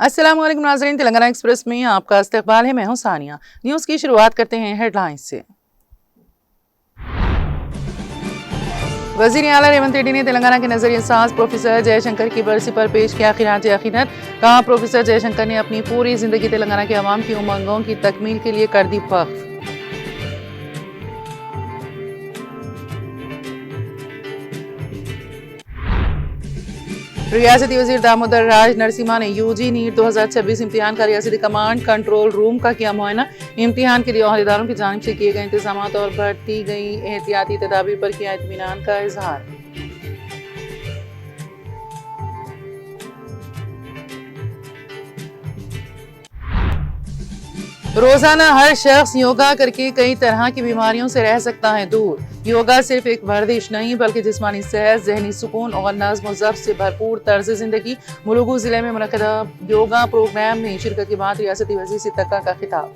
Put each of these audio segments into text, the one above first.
अस्सलाम वालेकुम नाज़रीन, तेलंगाना एक्सप्रेस में आपका इस्तकबाल है। मैं हूं सानिया। न्यूज़ की शुरुआत करते हैं हेडलाइंस से। वज़ीर आला रेवंत रेड्डी ने तेलंगाना के नजरिए साज प्रोफेसर जयशंकर की बरसी पर पेश किया खिराज अकीदत। कहा, प्रोफेसर जयशंकर ने अपनी पूरी जिंदगी तेलंगाना के अवाम की उमंगों की तकमील के लिए कर दी वक्फ। रियासती वजीर दामोदर राज नरसिम्हा ने यूजी नीट 2026 इम्तिहान का रियासती कमांड कंट्रोल रूम का किया मुआयना। इम्तिहान के लिए अहदेदारों की जानिब से किए गए इंतजाम और बरती गई एहतियाती तदाबीर पर किया इत्मीनान का इजहार। रोजाना हर शख्स योगा करके कई तरह की बीमारियों से रह सकता है दूर। योगा सिर्फ एक वर्जिश नहीं बल्कि जिस्मानी सेहत, जहनी सुकून और नज़्म व ज़ब्त से भरपूर तर्ज जिंदगी। मुलुगू जिले में मुनक़दा योगा प्रोग्राम में शिरकत के बाद रियासती वज़ीर सिद्दक़ा का खिताब।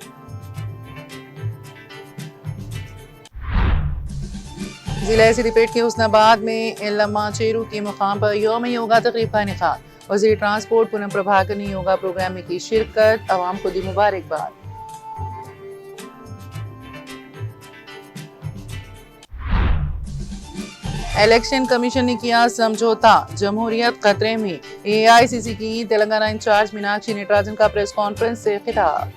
जिला सिद्दीपेट के हुस्नाबाद में लम्मा चेरू के मुकाम पर यौम योगा तकरीब का इनेकाद। वज़ीर ट्रांसपोर्ट पूनम प्रभाकर ने योगा प्रोग्राम में की शिरकत, अवाम को दी मुबारकबाद। इलेक्शन कमीशन ने किया समझौता, जमहूरियत खतरे में। एआईसीसी की तेलंगाना इंचार्ज मीनाक्षी नटराजन का प्रेस कॉन्फ्रेंस से खिताब।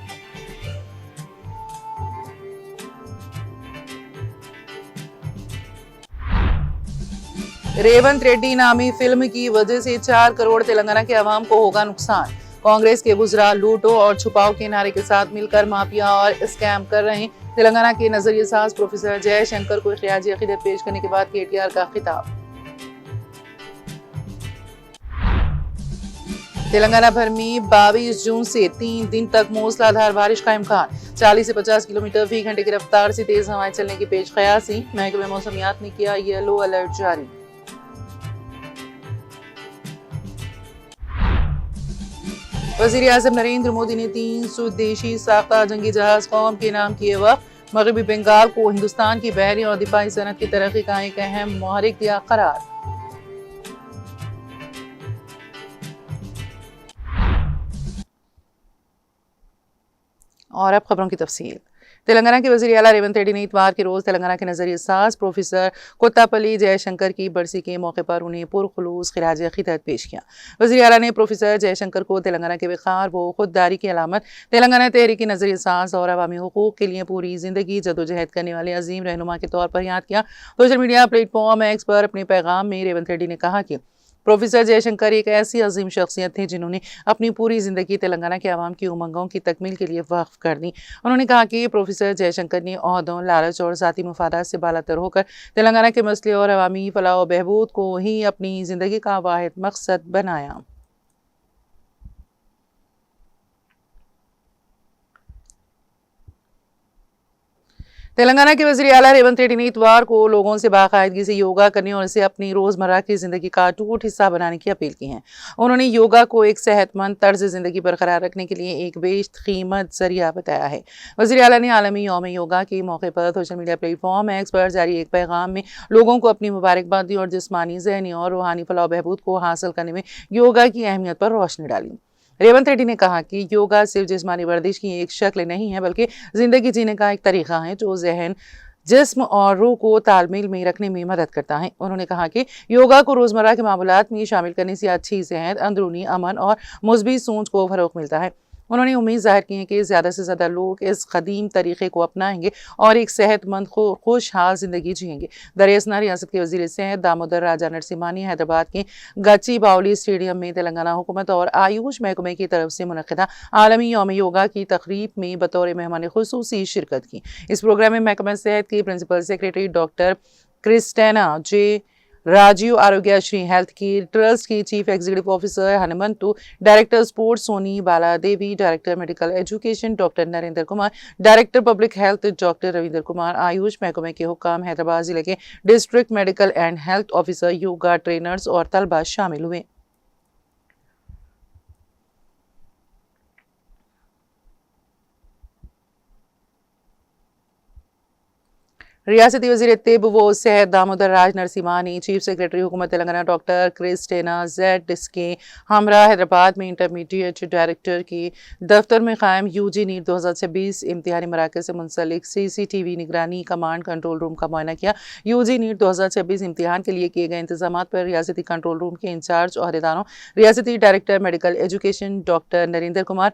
रेवंत रेड्डी नामी फिल्म की वजह से 4 करोड़ तेलंगाना के अवाम को होगा नुकसान। कांग्रेस के बुजरा लूटो और छुपाओ के नारे के साथ मिलकर माफिया और स्कैम कर रहे हैं। तेलंगाना के नजरिए साज प्रोफेसर जयशंकर को खिराजी अकीदत पेश करने के बाद केटीआर का खिताब। तेलंगाना भर में 22 जून से 3 दिन तक मूसलाधार बारिश का इम्कान। 40 से 50 किलोमीटर फी घंटे की रफ्तार से तेज हवाएं चलने की पेश ख्यासी। महकमे मौसमियात ने किया येलो अलर्ट जारी। वज़ीर आज़म नरेंद्र मोदी ने 3 स्वदेशी साख्ता जंगी जहाज कौम के नाम किए वक्त। मगरबी बंगाल को हिंदुस्तान की बहरी और दिफाई सनत की तरक्की का एक अहम मुहर्रिक दिया करार। और अब खबरों की तफसील। तेलंगाना के वज़ीर आला रेवंत रेड्डी ने इतवार के रोज तेलंगाना के नजरिए साज प्रोफेसर कोत्तापल्ली जयशंकर की बरसी के मौके पर उन्हें पुरखुलूस खिराज अकीदत पेश किया। वज़ीर आला ने प्रोफेसर जयशंकर को तेलंगाना के वक़ार व खुददारी की अलामत, तेलंगाना तहरीक नजरिए साज और अवामी हुकूक के लिए पूरी जिंदगी जदोजहद करने वाले अजीम रहनुमा के तौर पर याद किया। सोशल मीडिया प्लेटफॉर्म एक्स पर अपने पैगाम में रेवंत रेड्डी ने कहा कि प्रोफेसर जयशंकर एक ऐसी अजीम शख्सियत थे जिन्होंने अपनी पूरी जिंदगी तेलंगाना के अवाम की उमंगों की तकमील के लिए वक्फ कर दी। उन्होंने कहा कि प्रोफेसर जयशंकर ने ओहदों, लालच और ज़ाती मुफादात से बालातर होकर तेलंगाना के मसले और अवामी फलाह व बहबूद को ही अपनी जिंदगी का वाहिद मकसद बनाया। तेलंगाना के वज़ीर आला रेवंत रेड्डी ने इतवार को लोगों से बाकायदगी से योगा करने और इसे अपनी रोजमर्रा की जिंदगी का अटूट हिस्सा बनाने की अपील की है। उन्होंने योगा को एक सेहतमंद तर्ज जिंदगी बरकरार रखने के लिए एक बेशकीमत जरिया बताया है। वज़ीर आला ने आलमी यौम योगा के मौके पर सोशल मीडिया प्लेटफॉर्म एक्स पर जारी एक पैगाम में लोगों को अपनी मुबारकबाद दी और जिस्मानी, ज़हनी और रूहानी फलाह बहबूद को हासिल करने में योगा की अहमियत पर रोशनी डाली। रेवंत रेड्डी ने कहा कि योगा सिर्फ जिस्मानी वर्जिश की एक शक्ल नहीं है बल्कि जिंदगी जीने का एक तरीका है जो जहन, जिस्म और रूह को तालमेल में रखने में मदद करता है। उन्होंने कहा कि योगा को रोजमर्रा के मामूलात में शामिल करने से अच्छी सेहत, अंदरूनी अमन और मुस्बित सोच को फरोग मिलता है। उन्होंने उम्मीद जाहिर की है कि ज़्यादा से ज़्यादा लोग इस कदीम तरीक़े को अपनाएंगे और एक सेहतमंद खुशहाल ज़िंदगी जिएंगे। दरियासना रियासत के वज़ीर सेहत दामोदर राजा नरसिम्हा ने हैदराबाद के गच्चीबावली स्टेडियम में तेलंगाना हुकूमत और आयुष महकमे की तरफ से मुनक़दा आलमी यौम योगा की तकरीब में बतौर मेहमान खुसूसी शिरकत की। इस प्रोग्राम में महकमा सेहत की principal secretary doctor Christina J Rajiv, Aarogyasri health care trust की chief executive officer Hanumanthu, director sports Soni Bala Devi, director medical education doctor Narendra Kumar, director public health doctor Ravindra Kumar, AYUSH महकमे के हुक्काम, हैदराबाद जिले के district medical and health officer, yoga trainers और तलबा शामिल हुए। रियासती वज़ीर तिब व सेहत दामोदर राज नरसिम्हा ने चीफ सेक्रेटरी हुकूमत तेलंगाना डॉक्टर क्रिस्टेना जेड के हमरा हैदराबाद में इंटरमीडिएट डायरेक्टर के दफ्तर में कायम यूजी नीट 2026 इम्तिहानी मराकज़ से मुंसलिक CCTV निगरानी कमांड कंट्रोल रूम का मुआयना किया। यूजी नीट 2026 इम्तिहान के लिए किए गए इंतजाम पर रियासती कंट्रोल रूम के इंचार्ज अहदेदारों, रियासती director medical education doctor Narendra Kumar,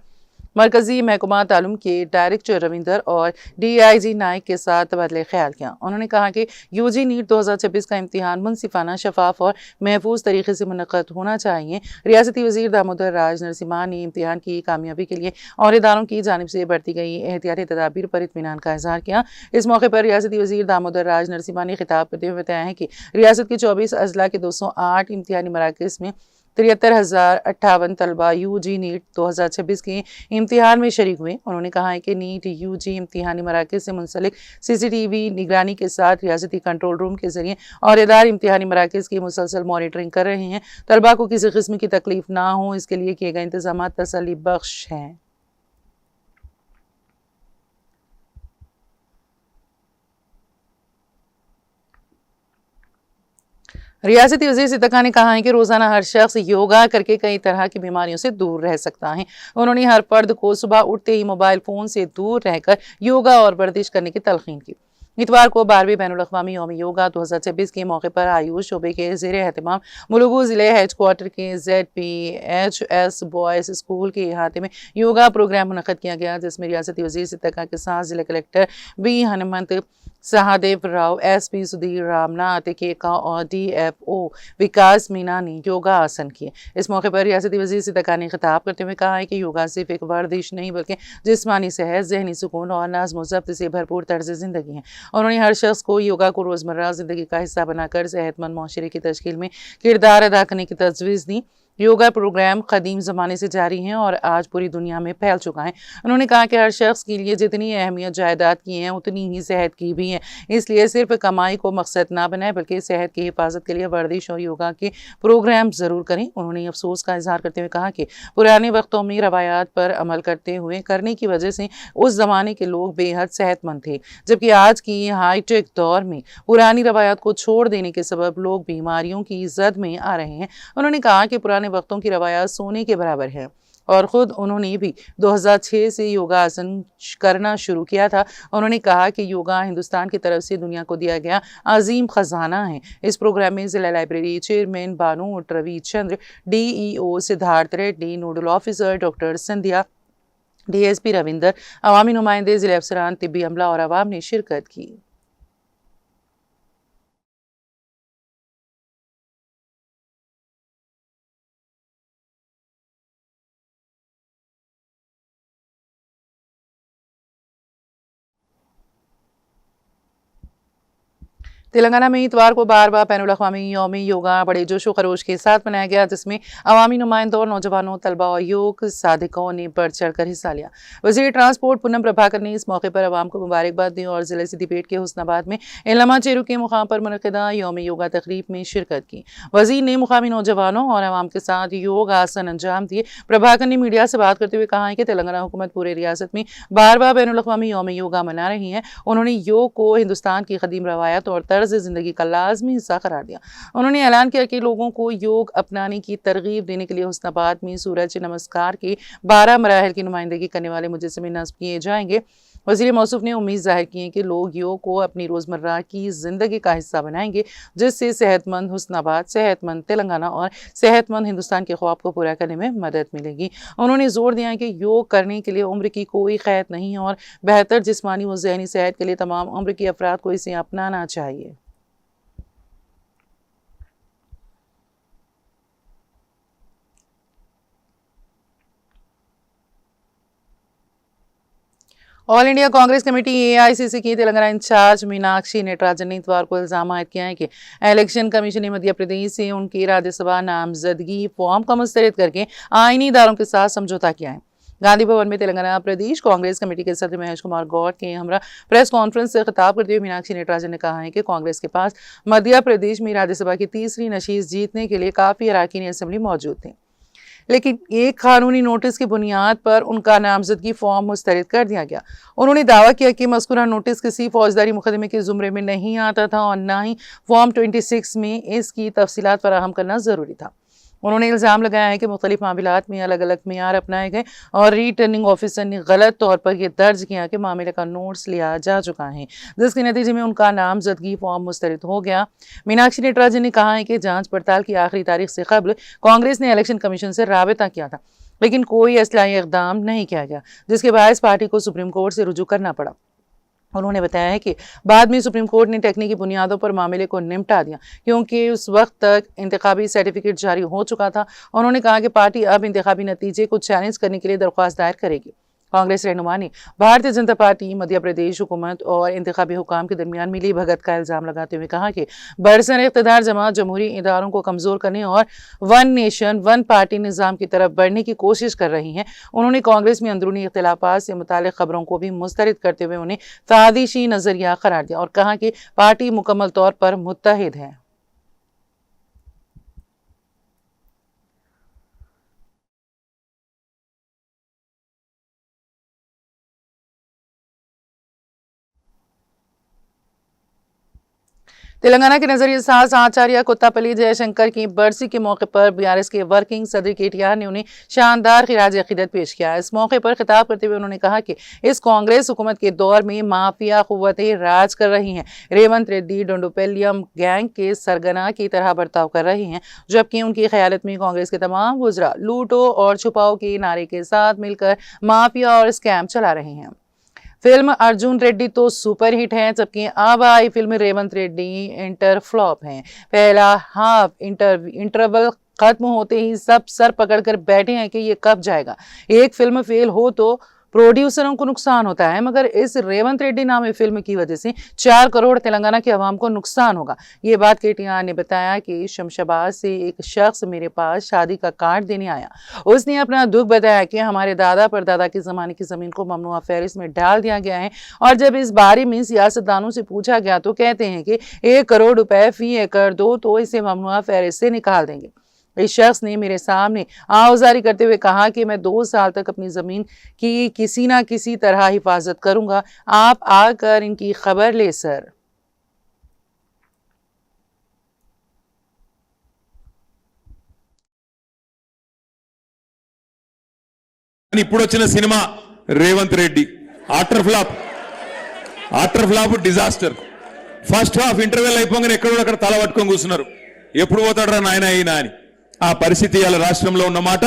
मरकजी महकमा तालुम के डायरेक्टर रविंदर और DIG नाइक के साथ तबादला ख्याल किया। उन्होंने कहा कि यूजी नीट 2026 का इम्तिहान मुनसिफाना, शफाफ और महफूज तरीके से मुनक़्क़द होना चाहिए। रियासती वज़ीर दामोदर राज नरसिम्हा ने इम्तिहान की कामयाबी के लिए अहदेदारों की जानिब से बरती गई एहतियाती तदाबीर पर इत्मीनान का इज़हार किया। इस मौके पर रियासती वज़ीर दामोदर राज नरसिम्हा ने खिताब करते हुए बताया है कि रियासत के 24 अजला के 208 इम्तिहानी मराकज़ में 73,058 तलबा यूजी नीट 2026 के इम्तिहान में शरीक हुए। उन्होंने कहा है कि नीट यूजी इम्तिहानी मराकज़ से मुंसलिक CCTV निगरानी के साथ रियासती कंट्रोल रूम के जरिए अहदेदार इम्तिहानी मराकज़ की मुसलसल मॉनिटरिंग कर रहे हैं। तलबा को किसी किस्म की तकलीफ ना हो, इसके लिए किए गए इंतजाम तसल्ली बख्श हैं। रियासती वज़ीर सिद्दीक़ा ने कहा है कि रोज़ाना हर शख्स योगा करके कई तरह की बीमारियों से दूर रह सकता है। उन्होंने हर फर्द को सुबह उठते ही मोबाइल फ़ोन से दूर रहकर योगा और वर्जिश करने की तलक़ीन की। इतवार को 12वीं बैनुल-अक़वामी यौम योगा 2026 के मौके पर आयुष शोबे के ज़ेर एहतमाम मुलुगु ज़िले हेडक्वार्टर के ZPHS बॉयज़ स्कूल के अहाते में योगा प्रोग्राम मुनक़्क़द किया गया, जिसमें रियासती वज़ीर सिद्दीक़ा के साथ ज़िला collector B Hanumanth Sahadev Rao, SP Sudhir Ramnath Keka और DFO विकास मीना ने योगा आसन किए। इस मौके पर रियासती वज़ीर सिद्दीक़ा ने खिताब करते हुए कहा है कि योगा सिर्फ एक वर्जिश नहीं बल्कि जिस्मानी सेहत, ज़हनी सुकून और नज़्म व ज़ब्त से भरपूर तर्ज़ ज़िंदगी है। उन्होंने हर शख्स को योगा को रोज़मर्रा ज़िंदगी का हिस्सा बनाकर सेहतमंद माशरे की तश्कील में किरदार अदा करने की तजवीज़ दी। योगा प्रोग्राम कदीम ज़माने से जारी हैं और आज पूरी दुनिया में फैल चुका है। उन्होंने कहा कि हर शख्स के लिए जितनी अहमियत जायदाद की है उतनी ही सेहत की भी है, इसलिए सिर्फ कमाई को मकसद ना बनाए बल्कि सेहत की हिफाजत के लिए वर्जिश और योगा के प्रोग्राम ज़रूर करें। उन्होंने अफसोस का इजहार करते हुए कहा कि पुराने वक्तों में रवायात पर अमल करने की वजह से उस ज़माने के लोग बेहद सेहतमंद थे, जबकि आज की हाईटेक दौर में पुरानी रवायात को छोड़ देने के सबब लोग बीमारियों की जद में आ रहे हैं। उन्होंने कहा कि पुराने वक्तों की रवायात सोने के बराबर है और ख़ुद उन्होंने भी 2006 से योगा आसन करना शुरू किया था। उन्होंने कहा कि योगा हिंदुस्तान की तरफ से दुनिया को दिया गया अजीम खजाना है। इस प्रोग्राम में ज़िला library chairman Banu Ravi Chandra, DEO Siddharth Reddy, nodal officer doctor Sandhya, DSP Ravinder, अवामी नुमाइंदे, ज़िले अफसरान, तिब्बी अमला और आवाम ने शिरकत की। तेलंगाना में इतवार को बारहवां बैनुल-अक़वामी यौम योगा बड़े जोशो खरोश के साथ मनाया गया, जिसमें अवामी नुमाइंदों और नौजवानों, तलबा और योग साधिकों ने बढ़ चढ़ कर हिस्सा लिया। वज़ीर ट्रांसपोर्ट पूनम प्रभाकर ने इस मौके पर अवाम को मुबारकबाद दी और ज़िले सिद्दीपेट के हुस्नाबाद में इल्लमा चेरू के मुकाम पर मुनक़्क़िदा यौम योगा तक़रीब में शिरकत की। वज़ीर ने मुकामी नौजवानों और अवाम के साथ योग आसन अंजाम दिए। प्रभाकर ने मीडिया से बात करते हुए कहा है कि तेलंगाना हुकूमत पूरे रियासत में बारहवां बैनुल-अक़वामी यौम योगा मना रही है। उन्होंने योग को हिंदुस्तान की कदीम रवायत और तर्ज ज़िंदगी का लाज़मी हिस्सा करार दिया। उन्होंने ऐलान किया कि लोगों को योग अपनाने की तरगीब देने के लिए हुस्नाबाद में सूरज नमस्कार के 12 मराहिल की नुमाइंदगी करने वाले मुजस्समे नस्ब किए जाएंगे। वज़ीर मौसूफ ने उम्मीद ज़ाहिर की है कि लोग योग को अपनी रोज़मर्रा की ज़िंदगी का हिस्सा बनाएंगे, जिससे सेहतमंद हुस्नाबाद, सेहतमंद तेलंगाना और सेहतमंद हिंदुस्तान के ख्वाब को पूरा करने में मदद मिलेगी। उन्होंने जोर दिया कि योग करने के लिए उम्र की कोई क़ैद नहीं और बेहतर जिस्मानी व ज़हनी सेहत के लिए तमाम उम्र के अफराद को इसे अपनाना चाहिए। All India Congress committee AICC की तेलंगाना इंचार्ज मीनाक्षी नटराजन ने इतवार को इल्ज़ाम आयद किया है कि इलेक्शन कमीशन ने मध्य प्रदेश से उनकी राज्यसभा नामजदगी फॉर्म का मुस्तरद करके आईनी इदारों के साथ समझौता किया है। गांधी भवन में तेलंगाना प्रदेश कांग्रेस कमेटी के सदर महेश कुमार गौड़ के हमरा प्रेस कॉन्फ्रेंस से खिताब करते हुए मीनाक्षी नटराजन ने कहा है कि कांग्रेस के पास मध्य प्रदेश में राज्यसभा की तीसरी नशीस जीतने के लिए काफ़ी अरकान असेंबली मौजूद थे। लेकिन एक कानूनी नोटिस की बुनियाद पर उनका नामजदगी फॉर्म मुस्तरद कर दिया गया। उन्होंने दावा किया कि मज़कूरा नोटिस किसी फौजदारी मुकदमे के ज़ुमरे में नहीं आता था और न ही फॉर्म 26 में इसकी तफसीलात फराहम करना ज़रूरी था। उन्होंने इल्ज़ाम लगाया है कि मुख्तलिफ मामलात में अलग अलग मेयार अपनाए गए और रिटर्निंग ऑफिसर ने गलत तौर पर यह दर्ज किया कि मामले का नोट्स लिया जा चुका है, जिसके नतीजे में उनका नामजदगी फॉर्म मुस्तरद हो गया। मीनाक्षी नटराजन ने कहा है कि जांच पड़ताल की आखिरी तारीख से कबल कांग्रेस ने इलेक्शन कमीशन से राबता किया था, लेकिन कोई इस्लाही इक़दाम नहीं किया गया, जिसके बायस पार्टी को सुप्रीम कोर्ट से रुजू करना पड़ा। उन्होंने बताया है कि बाद में सुप्रीम कोर्ट ने टेक्निकी बुनियादों पर मामले को निपटा दिया, क्योंकि उस वक्त तक इंतखाबी सर्टिफिकेट जारी हो चुका था। उन्होंने कहा कि पार्टी अब इंतखाबी नतीजे को चैलेंज करने के लिए दरख्वास्त दायर करेगी। कांग्रेस रहनुमा ने भारतीय जनता पार्टी, मध्य प्रदेश हुकूमत और इंतखाबी हुकाम के दरमियान मिली भगत का इल्ज़ाम लगाते हुए कहा कि बरसर इक़्तिदार जमात जमहूरी इदारों को कमज़ोर करने और वन नेशन वन पार्टी निज़ाम की तरफ बढ़ने की कोशिश कर रही हैं। उन्होंने कांग्रेस में अंदरूनी इख्तिलाफात से मुताल्लिक़ खबरों को भी मुस्तरद करते हुए उन्हें साजिशी नज़रिया करार दिया और कहा कि पार्टी मुकम्मल तौर पर मुत्तहिद है। तेलंगाना के नजरिए सास आचार्य कोत्तापल्ली जयशंकर की बरसी के मौके पर बीआरएस के वर्किंग सदर केटीआर ने उन्हें शानदार खिराज अकीदत पेश किया। इस मौके पर खिताब करते हुए उन्होंने कहा कि इस कांग्रेस हुकूमत के दौर में माफिया कुव्वतें राज कर रही हैं। रेवंत रेड्डी डोंडोपेलियम गैंग के सरगना की तरह बर्ताव कर रही हैं, जबकि उनकी ख्यालत में कांग्रेस के तमाम वुज़रा लूटो और छुपाओ के नारे के साथ मिलकर माफिया और स्कैम चला रहे हैं। फिल्म अर्जुन रेड्डी तो सुपरहिट है, जबकि अब आई film Revanth Reddy inter flop है। पहला हाफ इंटरवल खत्म होते ही सब सर पकड़कर बैठे हैं कि ये कब जाएगा। एक फिल्म फेल हो तो प्रोड्यूसरों को नुकसान होता है, मगर इस रेवंत रेड्डी नामी फिल्म की वजह से 4 करोड़ तेलंगाना के अवाम को नुकसान होगा। ये बात केटीआर ने बताया कि शमशाबाद से एक शख्स मेरे पास शादी का कार्ड देने आया। उसने अपना दुख बताया कि हमारे दादा परदादा के ज़माने की ज़मीन को ममनुआ फहरिस्त में डाल दिया गया है, और जब इस बारे में सियासतदानों से पूछा गया तो कहते हैं कि 1 करोड़ रुपए फी एकड़ दो तो इसे ममनुआ फहरिस्त से निकाल देंगे। इस शख्स ने मेरे सामने आउजारी करते हुए कहा कि मैं 2 साल तक अपनी ज़मीन की किसी ना किसी तरह हिफाजत करूंगा। आप आकर इनकी खबर ले सर। ఇప్పుడు వచ్చిన cinema Revanth Reddy after flop disaster. First half interval అయిపోగానే ఎక్కడో అక్కడ తల పట్టుకొని కూర్చున్నారు, ఎప్పుడు పోతాడరా నాయన అయినా అని. ఆ పరిస్థితి ఇవాళ రాష్ట్రంలో ఉన్నమాట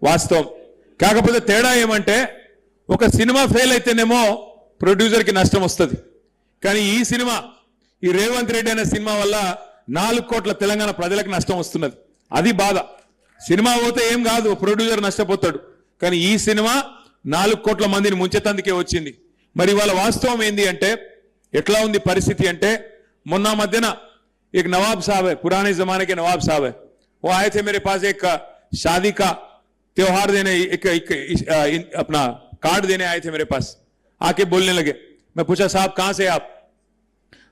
వాస్తవం. కాకపోతే తేడా ఏమంటే, ఒక సినిమా ఫెయిల్ అయితేనేమో ప్రొడ్యూసర్కి నష్టం వస్తుంది, కానీ ఈ సినిమా, ఈ రేవంత్ రెడ్డి అనే సినిమా వల్ల 4 కోట్ల తెలంగాణ ప్రజలకు నష్టం వస్తున్నది. అది బాధ. సినిమా పోతే ఏం కాదు, ప్రొడ్యూసర్ నష్టపోతాడు, కానీ ఈ సినిమా 4 కోట్ల మందిని ముంచెతందుకే వచ్చింది. మరి వాళ్ళ వాస్తవం ఏంది అంటే, ఎట్లా ఉంది పరిస్థితి అంటే, మొన్న మధ్యన एक नवाब साहब है, पुराने जमाने के नवाब साहब है, वो आए थे मेरे पास एक शादी का त्योहार देने, अपना कार्ड देने आए थे मेरे पास. आके बोलने लगे. मैं पूछा साहब कहां से आप?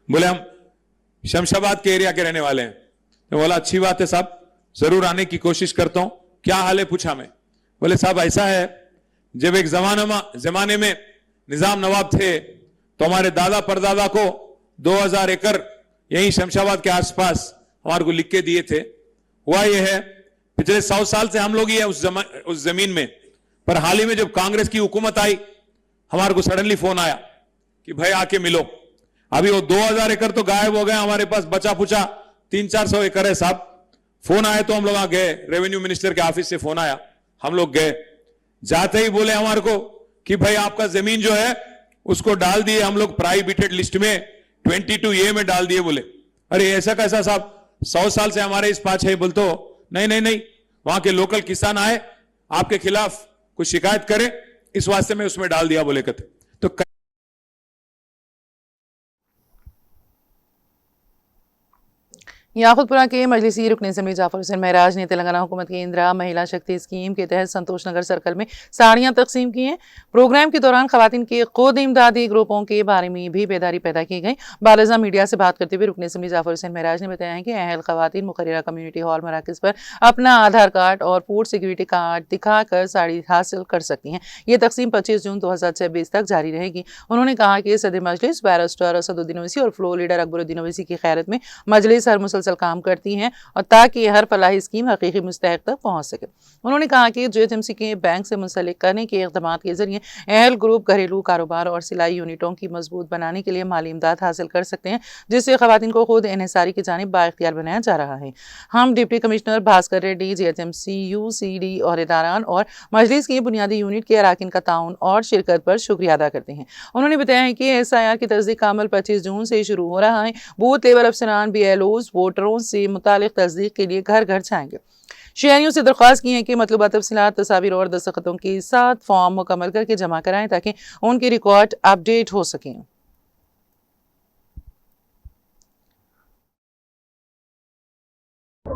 बोले हम शमशाबाद के एरिया के रहने वाले हैं. तो बोला अच्छी बात है साहब, जरूर आने की कोशिश करता हूं. क्या हाल है पूछा मैं. बोले साहब ऐसा है, जब एक जमाने में निजाम नवाब थे तो हमारे दादा परदादा को 2000 एकड़ यही शमशाबाद के आसपास हमारे को लिख के दिए थे. हुआ यह है, पिछले 100 साल से हम लोग ही है उस जमीन में, पर हाल ही में जब कांग्रेस की हुकूमत आई, हमारे को सडनली फोन आया कि भाई आके मिलो. अभी वो 2000 एकड़ तो गायब हो गए, हमारे पास बचा पुचा 300-400 एकड़ है साहब. फोन आए तो हम लोग गए, रेवेन्यू मिनिस्टर के ऑफिस से फोन आया, हम लोग गए. जाते ही बोले हमारे को कि भाई आपका जमीन जो है उसको डाल दिए हम लोग प्रोहिबिटेड लिस्ट में, 22A में डाल दिए. बोले अरे ऐसा कैसा साहब, 100 साल से हमारे इस पास है. बोलते नहीं, वहां के लोकल किसान आए, आपके खिलाफ कुछ शिकायत करे, इस वास्ते में उसमें डाल दिया. बोले कहते तो याकुतपुरा के मजलिसी रुकन असेंबली जाफर हुसैन महराज ने तेलंगाना हुकूमत की इंदिरा महिला शक्ति स्कीम के तहत संतोष नगर सर्कल में साड़ियां तकसीम की हैं। प्रोग्राम के दौरान खवातीन के खुद इमदादी ग्रुपों के बारे में भी बेदारी पैदा की गई। बालाजा मीडिया से बात करते हुए रुकन असेंबली जाफर हुसैन महराज ने बताया है कि अहल खवातीन मुकर्ररा कम्युनिटी हॉल मराकज पर अपना आधार कार्ड और फूड सिक्योरिटी कार्ड दिखाकर साड़ी हासिल कर सकती हैं। ये तकसीम 25 जून 2026 तक जारी रहेगी। उन्होंने कहा कि सदर मजलिस बैरिस्टर असदुद्दीन ओवैसी और फ्लोर लीडर अकबरुद्दीन ओवैसी की खैरत में मजलिस हर मुसलसल काम करती हैं और ताकि हर फलाही स्कीम हकीकी मुस्तहक तक पहुंच सके। उन्होंने कहा कि JHMC के बैंक से मुंसलिक करने के इक़दाम के जरिए अहल ग्रुप घरेलू कारोबार और सिलाई यूनिटों की मजबूत बनाने के लिए माली इमदाद हासिल कर सकते हैं, जिससे खवातीन को खुद इन्हिसारी की जानिब बाइख्तियार बनाया जा रहा है। हम deputy commissioner Bhaskar Reddy, JHMC, UCD और इदारान और मजलिस की बुनियादी यूनिट के अराकीन का ताउन और शिरकत पर शुक्रिया अदा करते हैं। उन्होंने बताया है कि SIR की तस्दीक का अमल 25 जून से शुरू हो रहा है। बूथ लेवल अफसरान BLOs वोटरों से मुतालिक तस्दीक के लिए घर घर जाएंगे। शहरियों से दरख्वास्त की है कि मतलूबा तफसीलात, तस्वीर और दस्तखतों के साथ फॉर्म मुकम्मल करके जमा कराएं ताकि उनके रिकॉर्ड अपडेट हो सकें।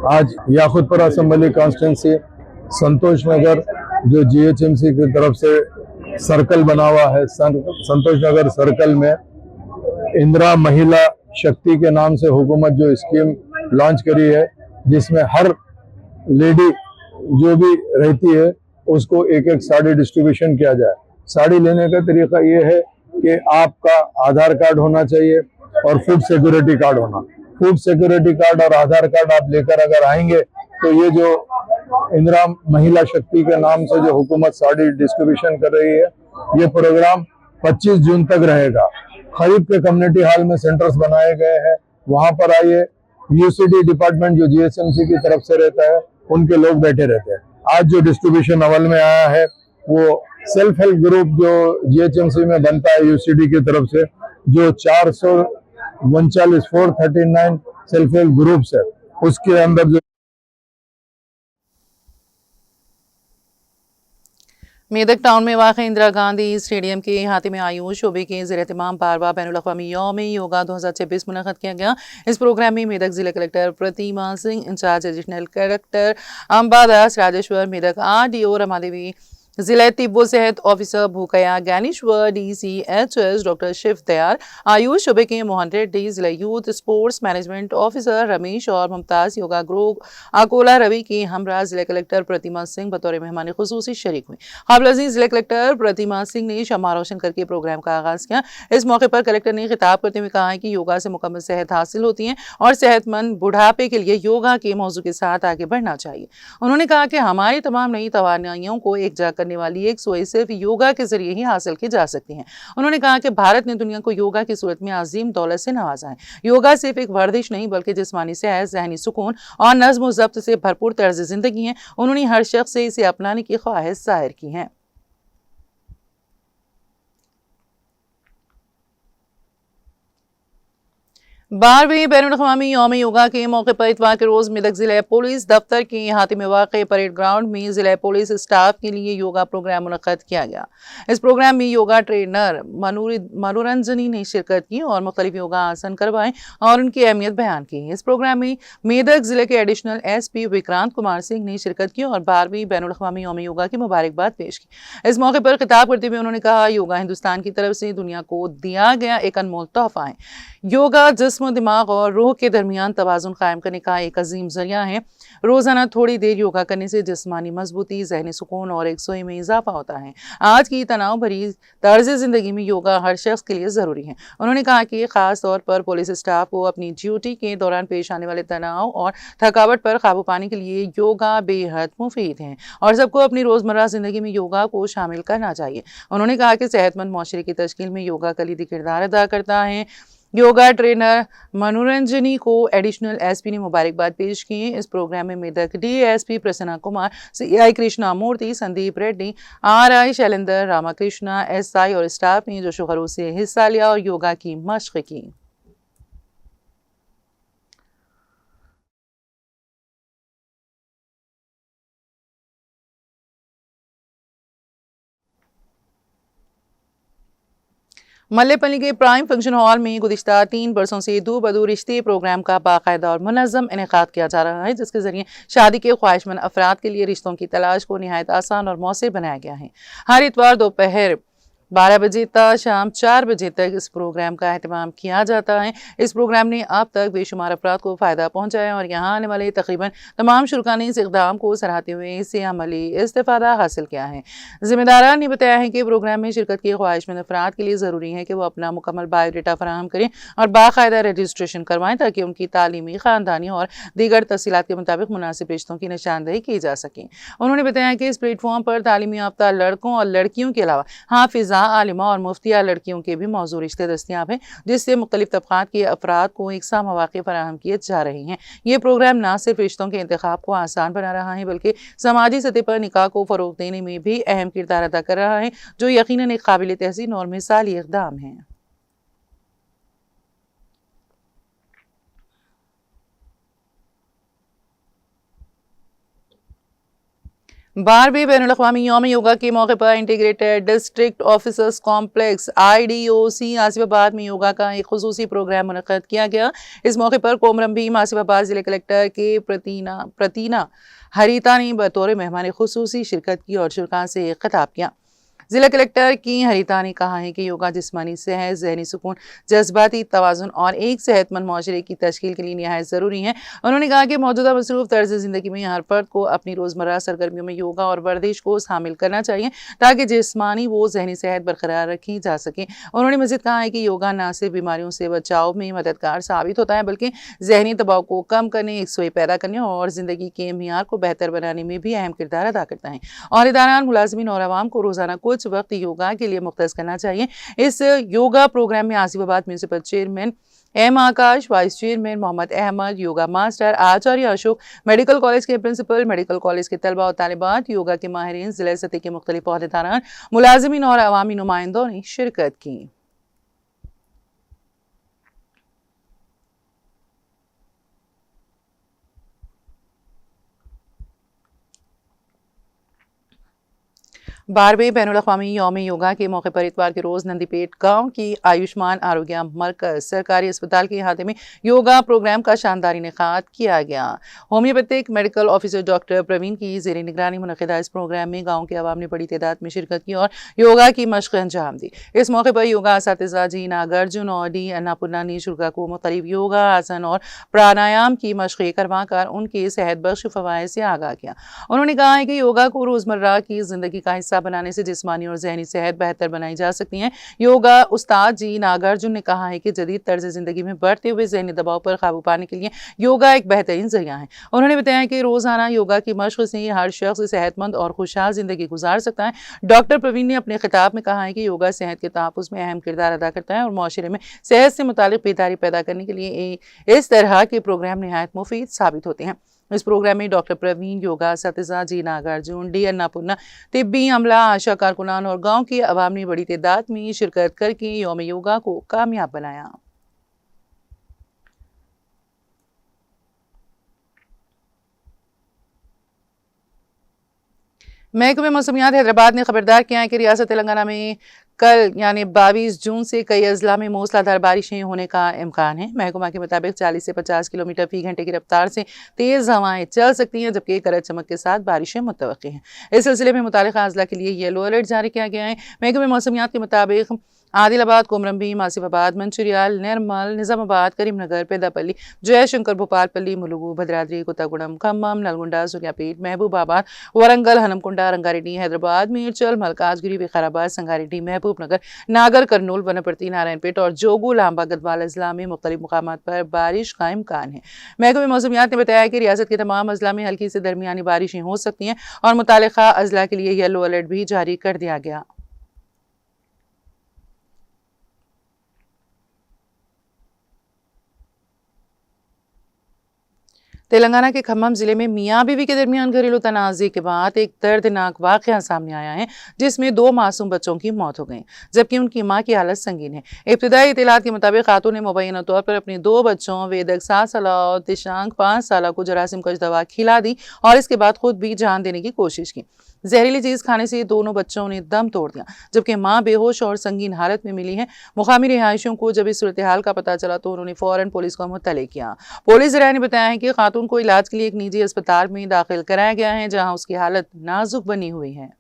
आज याकुतपुरा असेंबली कॉन्स्टिट्यूंसी संतोष नगर जो GHMC की तरफ से सर्कल बना हुआ है, संतोष नगर सर्कल में इंदिरा महिला शक्ति के नाम से हुकूमत जो स्कीम लॉन्च करी है, जिसमें हर लेडी जो भी रहती है उसको एक एक साड़ी डिस्ट्रीब्यूशन किया जाए। साड़ी लेने का तरीका ये है कि आपका आधार कार्ड होना चाहिए और फूड सिक्योरिटी कार्ड होना। फूड सिक्योरिटी कार्ड और आधार कार्ड आप लेकर अगर आएंगे तो ये जो इंदिरा महिला शक्ति के नाम से जो हुकूमत साड़ी डिस्ट्रीब्यूशन कर रही है, ये प्रोग्राम 25 जून तक रहेगा। खरीद के कम्युनिटी हॉल में सेंटर्स बनाए गए हैं, वहां पर आइए। UCD डिपार्टमेंट जो GHMC की तरफ से रहता है, उनके लोग बैठे रहते हैं। आज जो डिस्ट्रीब्यूशन अमल में आया है वो सेल्फ हेल्प ग्रुप जो GHMC में बनता है UCD की तरफ से, जो 439 सेल्फ हेल्प ग्रुप्स है, उसके अंदर जो मेदक टाउन में वाक़ इंदिरा गांधी स्टेडियम के अहाते में आयुष शोबे के ज़ेर-ए-एहतमाम 12वां बैनुल-अक़वामी यौम योगा 2026 मुनक़्क़द किया गया। इस प्रोग्राम में मेदक जिला collector Pratima Singh, incharge additional collector Ambadas Rajeshwar, Medak RDO Ramadevi, जिला तिब्बो सेहत officer Bhukya Gyaneshwar, DCHS doctor Shiv Dayal, AYUSH शोबे के मोहन रेड्डी, जिला youth sports management officer Ramesh और मुमताज योगा ग्रुप अकोला रवि की हमरा जिला कलेक्टर प्रतिमा सिंह बतौर मेहमान खुसूसी शरीक हुई। काबिल जिला कलेक्टर प्रतिमा सिंह ने शम्मा रोशन करके प्रोग्राम का आगाज किया। इस मौके पर कलेक्टर ने खिताब करते हुए कहा कि योगा से मुकम्मल सेहत हासिल होती है और सेहतमंद बुढ़ापे के लिए योगा के मौजू के साथ आगे बढ़ना चाहिए। उन्होंने कहा कि हमारी तमाम नई तवानाइयों को एक जगह करने वाली एक सोई सिर्फ योगा के जरिए ही हासिल की जा सकती हैं। उन्होंने कहा कि भारत ने दुनिया को योगा की सूरत में अजीम दौलत से नवाजा है। योगा सिर्फ एक वर्जिश नहीं बल्कि जिस्मानी सेहत, ज़हनी सुकून और नज़्म व ज़ब्त से भरपूर तर्ज जिंदगी है। उन्होंने हर शख्स से इसे अपनाने की ख्वाहिश जाहिर की है। 12वीं बैनुल-अक़वामी यौम योगा के मौके पर इतवार के रोज मेदक जिला पुलिस दफ्तर के अहाते में वाक़ परेड ग्राउंड में जिला पुलिस स्टाफ के लिए योगा प्रोग्राम मुनक़्क़द किया गया। इस प्रोग्राम में योगा ट्रेनर मनोरंजनी ने शिरकत की और मुख्तलिफ योगा आसन करवाए और उनकी अहमियत बयान की। इस प्रोग्राम में मेदक जिले के एडिशनल SP विक्रांत कुमार सिंह ने शिरकत की और 12वीं बैनुल-अक़वामी यौम योगा की मुबारकबाद पेश की। इस मौके पर खिताब करते हुए उन्होंने कहा, योगा हिंदुस्तान की तरफ से दुनिया को दिया गया एक अनमोल तोहफा है। योगा जिस्म, दिमाग और रूह के दरमियान तवाज़ुन कायम करने का एक अजीम जरिया है। रोजाना थोड़ी देर योगा करने से जिस्मानी मजबूती, ज़हनी सुकून और एकसुई में इजाफा होता है। आज की तनाव भरी तर्ज जिंदगी में योगा हर शख्स के लिए जरूरी है। उन्होंने कहा कि खास तौर पर पुलिस स्टाफ को अपनी ड्यूटी के दौरान पेश आने वाले तनाव और थकावट पर काबू पाने के लिए योगा बेहद मुफीद है और सबको अपनी रोजमर्रा जिंदगी में योगा को शामिल करना चाहिए। उन्होंने कहा कि सेहतमंद माशरे की तश्कील में योगा कलीदी किरदार अदा करता है। योगा ट्रेनर मनोरंजनी को एडिशनल SP ने मुबारकबाद पेश की। इस प्रोग्राम में मेदक DSP प्रसन्ना कुमार, CI कृष्णा मूर्ति, संदीप रेड्डी, RI शैलेंद्र रामाकृष्णा, SI और स्टाफ ने जोशो खरोश से हिस्सा लिया और योगा की मशक की। मल्लेपल्ली के प्राइम फंक्शन हॉल में गुज़िश्ता 3 बरसों से दो बदू रिश्ते प्रोग्राम का बाकायदा और मुनज़्ज़म इनेकाद किया जा रहा है, जिसके जरिए शादी के ख्वाहिशमंद अफराद के लिए रिश्तों की तलाश को निहायत आसान और मौसर बनाया गया है। हर इतवार दोपहर 12 बजे तक शाम 4 बजे तक इस प्रोग्राम का एहतमाम किया जाता है। इस प्रोग्राम ने अब तक बेशुमार अफराद को फ़ायदा पहुँचाया और यहाँ आने वाले तकरीबन तमाम शुरका ने इस इक़दाम को सराहते हुए इससे अमली इस्तिफ़ादा हासिल किया है। ज़िम्मेदारान ने बताया है कि प्रोग्राम में शिरकत के ख्वाहिशमंद अफराद के लिए ज़रूरी है कि वो अपना मुकम्मल बायोडाटा फराहम करें और बाकायदा रजिस्ट्रेशन करवाएँ, ताकि उनकी तालीमी, ख़ानदानी और दीगर तफ़सीलात के मुताबिक मुनासिब रिश्तों की निशानदही की जा सके। उन्होंने बताया कि इस प्लेटफॉर्म पर तालीमी याफ्ता लड़कों और लड़कियों के अलावा हाफिज़ा, आलिमा और मुफ्तिया लड़कियों के भी मौजूद रिश्ते दस्तियाब हैं, जिससे मुख्तलिफ तबक़ात के अफराद को एकसा मौक़े फराहम किए जा रहे हैं। ये प्रोग्राम न सिर्फ रिश्तों के इंतखाब को आसान बना रहा है, बल्कि समाजी सतह पर निकाह को फ़रोग़ देने में भी अहम किरदार अदा कर रहा है, जो यकीनन एक काबिल तहसीन और मिसाली इक़दाम है। बारहवीं बैनुल-अक़वामी यौम योगा के मौके पर integrated district officers complex IDOC Asifabad में योगा का एक खुसूसी प्रोग्राम मुनक़्क़द किया गया। इस मौके पर कोमरम भीम आसिफाबाद ज़िले कलेक्टर के प्रतीना हरीता ने बतौर मेहमान खुसूसी शिरकत की और शुरका से खिताब किया। जिला कलेक्टर की हरीता ने कहा है कि योगा जिस्मानी सेहत, जहनी सुकून, जज्बाती तवाज़ुन और एक सेहतमंद माशरे की तश्कील के लिए निहायत ज़रूरी है। उन्होंने कहा कि मौजूदा मसरूफ़ तर्ज़ ज़िंदगी में हर फर्द को अपनी रोज़मर्रा सरगर्मियों में योगा और वर्जिश को शामिल करना चाहिए, ताकि जिस्मानी व ज़हनी सेहत बरकरार रखी जा सके। उन्होंने मज़ीद कहा है कि योगा न सिर्फ बीमारियों से बचाव में मददगार साबित होता है, बल्कि ज़हनी दबाव को कम करने, यकसुई पैदा करने और ज़िंदगी के मियार को बेहतर बनाने में भी अहम किरदार अदा करता है। औहदेदारान, मुलाज़िमीन और आवाम को रोज़ाना कुछ वक्त योगा के लिए मुख्तस करना चाहिए। इस योगा प्रोग्राम में Asifabad municipal chairman M Akash, vice chairman Mohammed Ahmed, yoga master Acharya Ashok, medical college के प्रिंसिपल, मेडिकल कॉलेज के तलबा और तालिबात, योगा के माहिरीन, जिला सतह के मुख्तलिफ औहदेदारान, मुलाजिमीन और अवामी नुमाइंदों ने शिरकत की। बारहवें बैनुल-अक़वामी यौम योगा के मौके पर इतवार के रोज़ नंदीपेट गांव की आयुष्मान आरोग्य मरकज सरकारी अस्पताल के अहाते में योगा प्रोग्राम का शानदार इनेकाद किया गया। Homeopathic medical officer doctor Praveen की ज़ेर निगरानी मुनक़्क़िदा इस प्रोग्राम में गाँव के अवाम ने बड़ी तादाद में शिरकत की और योगा की मशक़ अंजाम दी। इस मौके पर योगा असातिज़ा जी नागार्जुन और डी अन्नापूर्णा ने शुरा को मुख्तलिफ योगा, आसन और प्राणायाम की मशक़ें करवा कर उनके सेहत बख्श फ़वाइद से आगाह किया। उन्होंने कहा है कि योगा को रोज़मर्रा की ज़िंदगी का हिस्सा बनाने से जिस्मानी और ज़हनी सेहत बेहतर बनाई जा सकती है। योगा उस्ताद जी नागार्जुन ने कहा है कि जदीद तर्ज ज़िंदगी में बढ़ते हुए ज़हनी दबाव पर काबू पाने के लिए योगा एक बेहतरीन ज़रिया है। उन्होंने बताया कि रोज़ाना योगा की मशक़ से हर शख्स सेहतमंद और खुशहाल ज़िंदगी गुजार सकता है। डॉक्टर प्रवीण ने अपने खिताब में कहा है कि योगा सेहत के तहफ़्फ़ुज़ में अहम किरदार अदा करता है और माशरे में सेहत से मुतालिक बेदारी पैदा करने के लिए इस तरह के प्रोग्राम निहायत मुफीद साबित होते हैं। इस प्रोग्राम में डॉक्टर प्रवीण, योगा असातिज़ा जी नागार्जुन, डी अन्नापूर्णा, तिब्बी अमला, आशा कारकुनान और गांव के अवाम ने बड़ी तादाद में शिरकत करके यौम योगा को कामयाब बनाया। महकमे मौसमियात हैदराबाद ने खबरदार किया है कि रियासत तेलंगाना में कल यानी 22 जून से कई अजला में मूसलाधार बारिशें होने का इम्कान है। महकमा के मुताबिक 40 से 50 किलोमीटर फी घंटे की रफ्तार से तेज़ हवाएं चल सकती हैं, जबकि गरज चमक के साथ बारिशें मुतवक्की हैं। इस सिलसिले में मुतालिका अजला के लिए येलो अलर्ट जारी किया गया है। महकमे मौसमियात के मुताबिक आदिलाबाद, कोमरम भीम, आसिफाबाद, मंचिरियाल, निर्मल, निजामाबाद, करीमनगर, पेदापल्ली, जयशंकर, भोपालपल्ली, मुलुगु, भद्राद्री, कोत्तागुड़म, खम्मम, नलगुंडा, सूर्यापेट, महबूबाबाद, वरंगल, हनमकुंडा, रंगारेड्डी, हैदराबाद, मीरचल, मलकाजगिरी, विकाराबाद, संगारेड्डी, महबूबनगर, नागर कर्नूल, वनपर्ती, नारायणपेट और जोगू, लांबा, गदवाल अजला में मुख्तलिफ मुकामात पर बारिश का इम्कान है। महकमे मौसमियात ने बताया कि रियासत के तमाम अजला में हल्की से दरमियानी बारिशें हो सकती हैं और मुतालिका अजला के लिए येलो अलर्ट भी जारी कर दिया गया। तेलंगाना के खम्मम जिले में मियां बीवी के दरमियान घरेलू तनाज़े के बाद एक दर्दनाक वाकया सामने आया है, जिसमें 2 मासूम बच्चों की मौत हो गई, जबकि उनकी मां की हालत संगीन है। इब्तिदाई इत्तलात के मुताबिक खातून ने मुबैना तौर पर अपने 2 बच्चों वेदक 7 साल और दिशांक 5 साल को जरासीम कश दवा खिला दी और इसके बाद खुद भी जान देने की कोशिश की। जहरीली चीज खाने से दोनों बच्चों ने दम तोड़ दिया, जबकि मां बेहोश और संगीन हालत में मिली है। मुकामी रिहायशियों को जब इस सूरत हाल का पता चला तो उन्होंने फौरन पुलिस को मुत्तले किया। पुलिस ज़राए ने बताया है कि खातून को इलाज के लिए एक निजी अस्पताल में दाखिल कराया गया है, जहां उसकी हालत नाजुक बनी हुई है।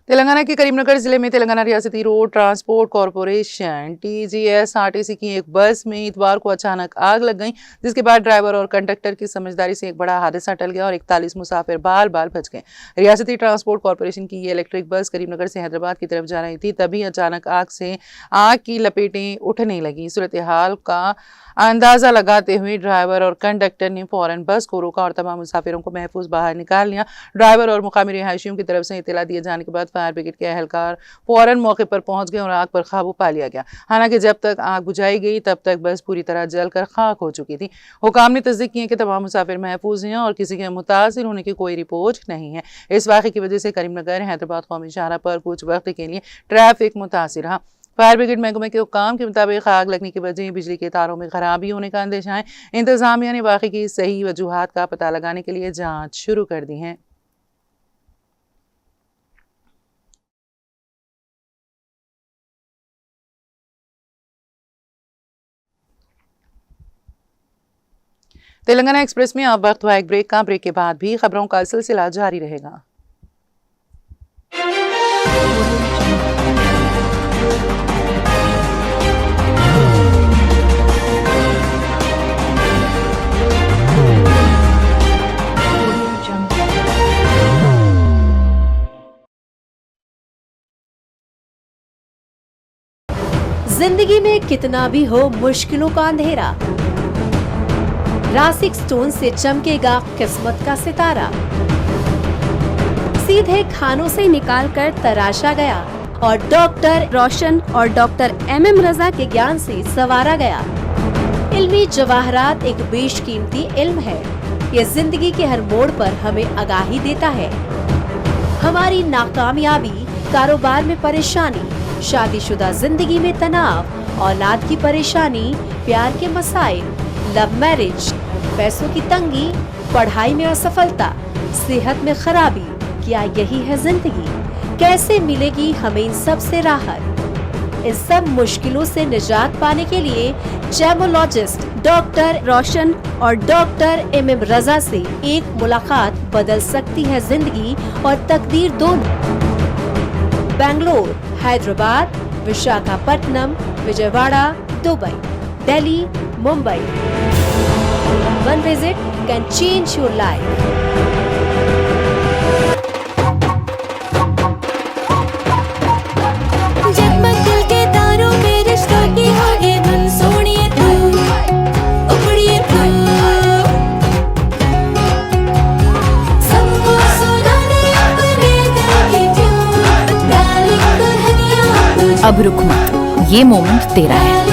तेलंगाना के करीमनगर जिले में तेलंगाना रियासती रोड ट्रांसपोर्ट कॉरपोरेशन TGSRTC की एक बस में इतवार को अचानक आग लग गई, जिसके बाद ड्राइवर और कंडक्टर की समझदारी से एक बड़ा हादसा टल गया और 41 मुसाफिर बाल बाल बच गए। रियासती ट्रांसपोर्ट कॉरपोरेशन की ये इलेक्ट्रिक बस करीमनगर से हैदराबाद की तरफ जा रही थी, तभी अचानक आग की लपेटें उठने लगी। सूरत हाल का अंदाजा लगाते हुए ड्राइवर और कंडक्टर ने फौरन बस को रोका और तमाम मुसाफिरों को महफूज बाहर निकाल लिया। ड्राइवर और मुकामी रिहायशियों की तरफ से इत्तला दिए जाने के बाद फायर ब्रिगेड के एहलकार फौरन मौके पर पहुंच गए और आग पर काबू पा लिया गया। हालांकि जब तक आग बुझाई गई तब तक बस पूरी तरह जलकर खाक हो चुकी थी। हुकाम ने तस्दीक की है कि तमाम मुसाफिर महफूज हैं और किसी के मुतासिर होने की कोई रिपोर्ट नहीं है। इस वाक़े की वजह से करीमनगर हैदराबाद कौमी शाहराह पर कुछ वक्त के लिए ट्रैफिक मुतासिर रहा। फायर ब्रिगेड महकमे के हुक्काम के मुताबिक आग लगने की वजह बिजली के तारों में खराबी होने का अंदेशा है। इंतजामिया ने वाक़े की सही वजूहात का पता लगाने के लिए जांच शुरू कर दी है। तेलंगाना एक्सप्रेस में अब वक्त हुआ एक ब्रेक का। ब्रेक के बाद भी खबरों का सिलसिला जारी रहेगा। जिंदगी में कितना भी हो मुश्किलों का अंधेरा, रासिक स्टोन से चमकेगा किस्मत का सितारा। सीधे खानों से निकालकर तराशा गया और डॉक्टर रोशन और डॉक्टर MM रजा के ज्ञान से संवारा गया। इल्मी जवाहरात एक बेशकीमती इल्म है। ये जिंदगी के हर मोड़ पर हमें आगाही देता है। हमारी नाकामयाबी, कारोबार में परेशानी, शादीशुदा जिंदगी में तनाव, औलाद की परेशानी, प्यार के मसाइल, लव मैरिज, पैसों की तंगी, पढ़ाई में असफलता, सेहत में खराबी, क्या यही है जिंदगी? कैसे मिलेगी हमें इन सब से राहत? इन सब मुश्किलों से निजात पाने के लिए जेमोलॉजिस्ट डॉक्टर रोशन और डॉक्टर MM रजा से एक मुलाकात बदल सकती है जिंदगी और तकदीर दोनों। Bangalore, Hyderabad, Visakhapatnam, Vijayawada, Dubai, Delhi, Mumbai. One visit can change your life. जगमग दिल के तारों में रिश्तों की होगी धुन, सोनिए तू, उखड़िए तू। सबको सुनाने अपने दिल की ट्यून, डार्लिंग दुल्हनिया तुझे। अब रुक मत, ये मोमेंट तेरा है।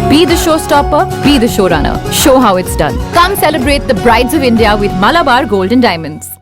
Be the showstopper, be the showrunner. Show how it's done. Come celebrate the Brides of India with Malabar Gold and Diamonds.